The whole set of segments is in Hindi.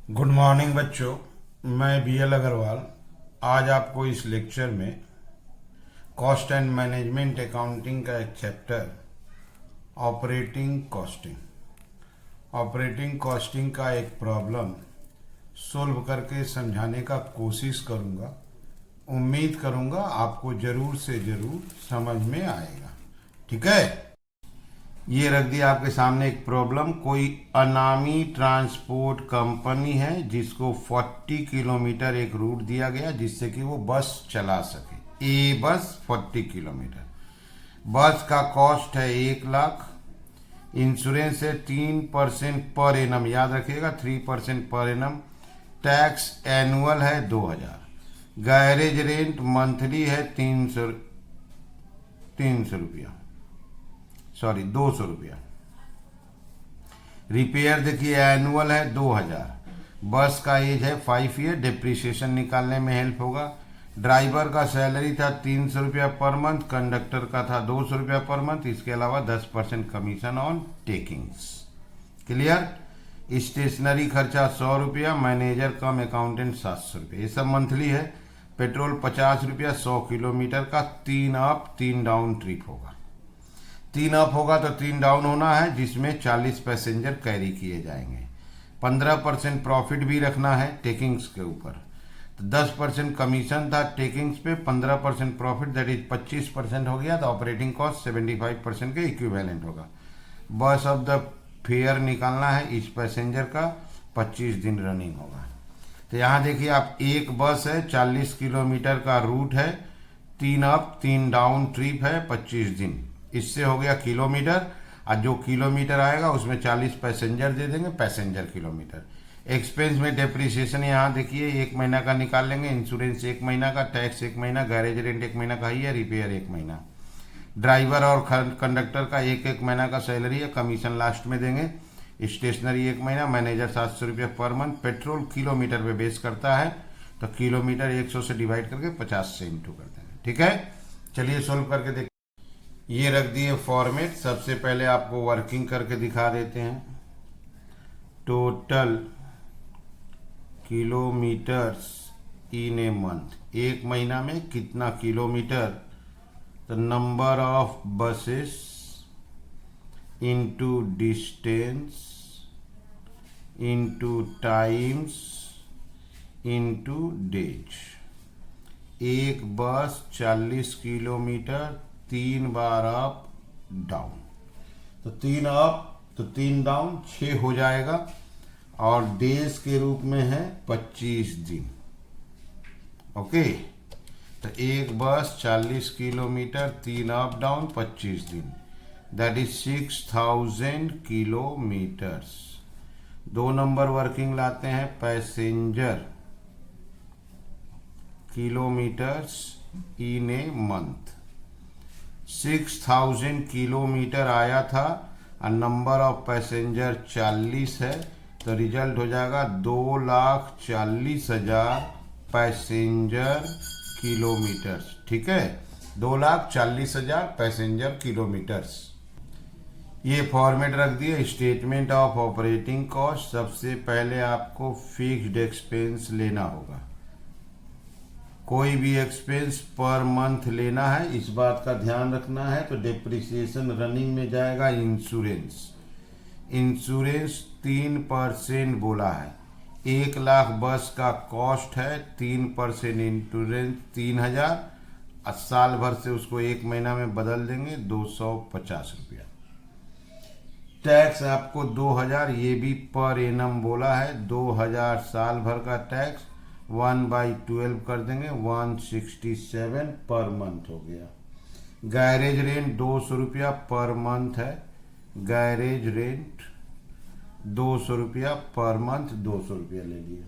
गुड मॉर्निंग बच्चों, मैं BL अग्रवाल आज आपको इस लेक्चर में कॉस्ट एंड मैनेजमेंट अकाउंटिंग का एक चैप्टर ऑपरेटिंग कॉस्टिंग का एक प्रॉब्लम सोल्व करके समझाने का कोशिश करूँगा। उम्मीद करूँगा आपको ज़रूर से ज़रूर समझ में आएगा। ठीक है, ये रख दिया आपके सामने एक प्रॉब्लम। कोई अनामी ट्रांसपोर्ट कंपनी है जिसको 40 किलोमीटर एक रूट दिया गया जिससे कि वो बस चला सके। ए बस 40 किलोमीटर, बस का कॉस्ट है 1 लाख, इंश्योरेंस है 3% पर एनम, याद रखिएगा 3% पर एनम, टैक्स एनुअल है 2000, गैरेज रेंट मंथली है 300 रुपया, सॉरी 200 रुपया, रिपेयर देखिए एनुअल है 2000, बस का एज है 5 ईयर, डिप्रिसिएशन निकालने में हेल्प होगा। ड्राइवर का सैलरी था 300 रुपया पर मंथ, कंडक्टर का था 200 रुपया पर मंथ, इसके अलावा 10% commission on takings. Clear. Stationery खर्चा 100 रुपया, मैनेजर कम अकाउंटेंट 700 रुपया, ये सब मंथली है। पेट्रोल 50 रुपया 100 किलोमीटर का, 3 अप 3 डाउन ट्रिप होगा। 3 अप होगा तो 3 डाउन होना है, जिसमें 40 पैसेंजर कैरी किए जाएंगे। 15% प्रॉफिट भी रखना है टेकिंग्स के ऊपर, तो 10% कमीशन था टेकिंग्स पे, 15% प्रॉफिट, दैट इज 25% हो गया। तो ऑपरेटिंग कॉस्ट 75% के इक्विवेलेंट होगा। बस ऑफ द फेयर निकालना है इस पैसेंजर का, 25 दिन रनिंग होगा। तो यहाँ देखिए आप, एक बस है 40 किलोमीटर का रूट है, 3 अप 3 डाउन ट्रिप है, 25 दिन, इससे हो गया किलोमीटर। और जो किलोमीटर आएगा उसमें 40 पैसेंजर दे देंगे, पैसेंजर किलोमीटर। एक्सपेंस में डेप्रिसिएशन यहाँ देखिए 1 महीना का निकाल लेंगे, इंश्योरेंस 1 महीना का, टैक्स 1 महीना, गैरेज रेंट 1 महीना का ही है, रिपेयर 1 महीना। ड्राइवर और कंडक्टर का 1 महीना का सैलरी है, कमीशन लास्ट में देंगे। स्टेशनरी 1 महीना, मैनेजर 700 रुपया पर मंथ। पेट्रोल किलोमीटर पे बेस करता है, तो किलोमीटर 100 से डिवाइड करके 50 से इंटू कर देंगे। ठीक है, चलिए सोल्व करके देख। ये रख दिए फॉर्मेट। सबसे पहले आपको वर्किंग करके दिखा देते हैं। Total kilometres in a month, 1 महीना में कितना किलोमीटर, तो number of buses into distance into times into days. एक बस 40 किलोमीटर, 3 बार अप डाउन, तो 3 अप तो 3 डाउन, 6 हो जाएगा। और डेज के रूप में है 25 दिन। ओके, तो एक बस 40 किलोमीटर, 3 अप डाउन, 25 दिन, that is 6000 kilometres. 2 number working लाते हैं, passenger kilometres in a month. 6000 kilometre आया था और नंबर ऑफ पैसेंजर 40 है, तो रिजल्ट हो जाएगा 2,40,000 पैसेंजर किलोमीटर्स। ठीक है, 2,40,000 पैसेंजर किलोमीटर्स। ये फॉर्मेट रख दिए। स्टेटमेंट ऑफ ऑपरेटिंग कॉस्ट, सबसे पहले आपको फिक्स्ड एक्सपेंस लेना होगा। कोई भी एक्सपेंस पर मंथ लेना है, इस बात का ध्यान रखना है। तो डिप्रिसिएशन रनिंग में जाएगा इंश्योरेंस 3% बोला है। 1 लाख बस का कॉस्ट है, 3% इंश्योरेंस 3000, और साल भर से उसको 1 महीना में बदल देंगे 250 रुपया। टैक्स आपको 2000, ये भी पर एनम बोला है, 2000 साल भर का टैक्स, 1/12 कर देंगे, 167 पर मंथ हो गया। गैरेज रेंट 200 रुपया पर मंथ है, गैरेज रेंट 200 रुपया पर मंथ, 200 रुपया ले लिया।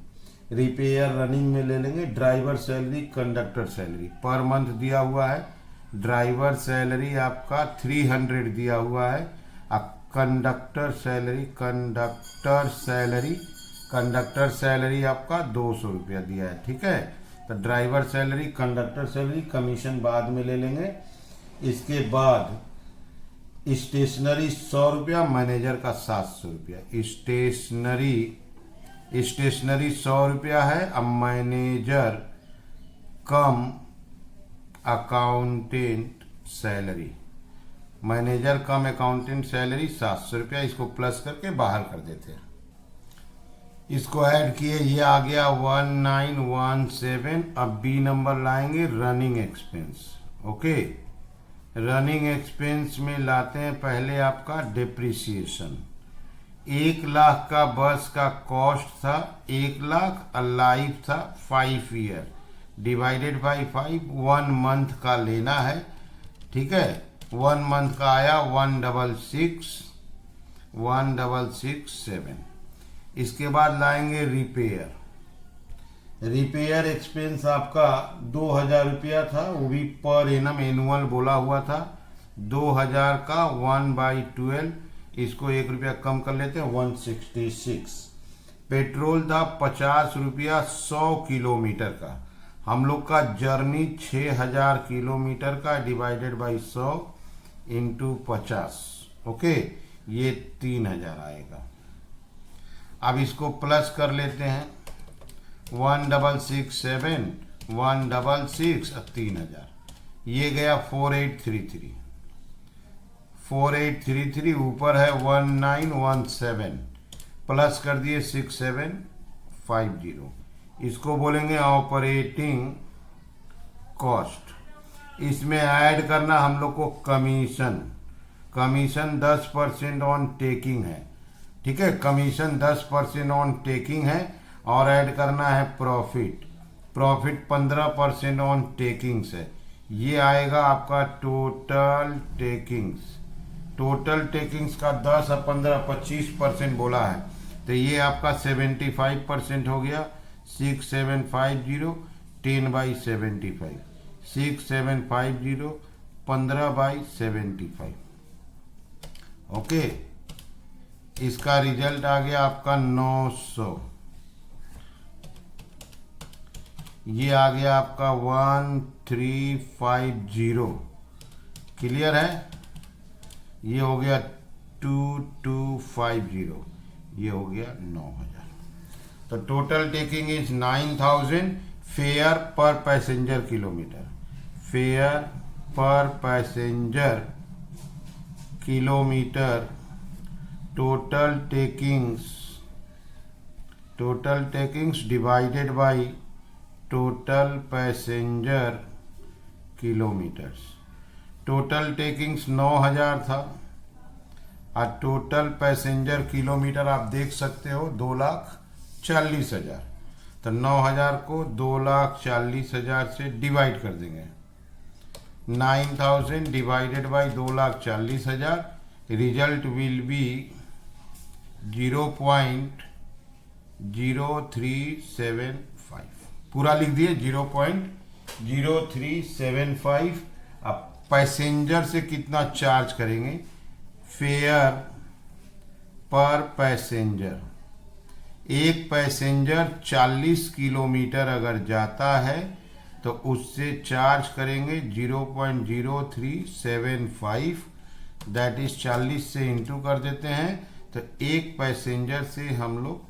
रिपेयर रनिंग में ले लेंगे। Driver salary, conductor salary per month दिया हुआ है। ड्राइवर सैलरी आपका 300 दिया हुआ है, और कंडक्टर सैलरी आपका 200 रुपया दिया है। ठीक है, तो driver salary, conductor salary, commission बाद में ले लेंगे। इसके बाद स्टेशनरी 100 रुपया, मैनेजर का 700 रुपया। स्टेशनरी स्टेशनरी 100 रुपया है। अब मैनेजर कम अकाउंटेंट सैलरी, मैनेजर कम अकाउंटेंट सैलरी 700 रुपया, इसको प्लस करके बाहर कर देते हैं। इसको ऐड किए, ये आ गया 1917। अब बी नंबर लाएंगे running expense. Okay, running expense में लाते हैं पहले आपका डिप्रिसिएशन। 1 लाख का बस का कॉस्ट था, 1 लाख, लाइफ था 5 ईयर, डिवाइडेड बाई 5, 1 मंथ का लेना है। ठीक है, 1 मंथ का आया 166,7। इसके बाद लाएंगे रिपेयर। रिपेयर एक्सपेंस आपका 2000 रुपया था, वो भी पर एनम एनुअल बोला हुआ था। 2000 का 1/12, इसको 1 रुपया कम कर लेते हैं, 166। पेट्रोल था 50 रुपया 100 किलोमीटर का। हम लोग का जर्नी 6000 किलोमीटर का, डिवाइडेड बाई 100 इंटू 50। ओके, ये 3000 आएगा। अब इसको प्लस कर लेते हैं, 1667, 166 और 3000, ये गया 4833। 4833 ऊपर है 1917, प्लस कर दिए 6750। इसको बोलेंगे ऑपरेटिंग कॉस्ट। इसमें ऐड करना हम लोग को कमीशन। कमीशन 10% ऑन टेकिंग है। ठीक है, कमीशन 10% ऑन टेकिंग है। और ऐड करना है प्रॉफिट। प्रॉफिट 15% ऑन टेकिंग्स है। ये आएगा आपका टोटल टेकिंग्स। टोटल टेकिंग्स का 10 और 15 25% बोला है, तो ये आपका 75% हो गया। 6750 10/75, 6750 15/75। ओके, इसका रिजल्ट आ गया आपका 900। ये आ गया आपका 1350। क्लियर है? ये हो गया 2250, ये हो गया 9000। तो टोटल टेकिंग इज 9000। फेयर पर पैसेंजर किलोमीटर, फेयर पर passenger kilometre, total takings divided by total passenger kilometres. Total takings 9000 था और टोटल पैसेंजर किलोमीटर आप देख सकते हो 2,40,000। तो 9000 को 2,40,000 से डिवाइड कर देंगे। 9000 divided by 2,40,000, result will be 0.0375। पूरा लिख दिए 0.0375। अब पैसेंजर से कितना चार्ज करेंगे? फेयर पर पैसेंजर, एक पैसेंजर 40 किलोमीटर अगर जाता है तो उससे चार्ज करेंगे 0.0375, दैट इज 40 से इंटू कर देते हैं, तो एक पैसेंजर से हम लोग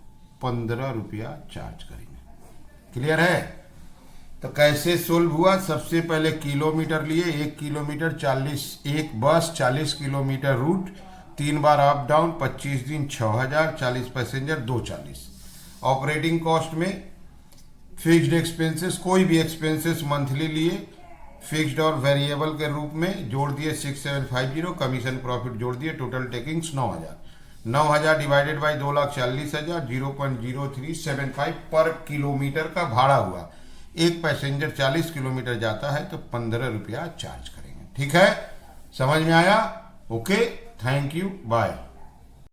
15 रुपया चार्ज करेंगे। क्लियर है? तो कैसे सोल्व हुआ? सबसे पहले किलोमीटर लिए, 1 किलोमीटर 40, एक बस 40 किलोमीटर रूट, 3 बार अप डाउन, 25 दिन 6000, 40 पैसेंजर 240। ऑपरेटिंग कॉस्ट में फिक्स्ड एक्सपेंसेस, कोई भी एक्सपेंसेस मंथली लिए, फिक्स्ड और वेरिएबल के रूप में जोड़ दिए 6750, कमीशन प्रॉफिट जोड़ दिए, टोटल टेकिंग्स 9000। 9000 डिवाइडेड बाई 2,40,000, 0.0375 पर किलोमीटर का भाड़ा हुआ। एक पैसेंजर 40 किलोमीटर जाता है तो 15 रुपया चार्ज करेंगे। ठीक है, समझ में आया? Okay, thank you, bye.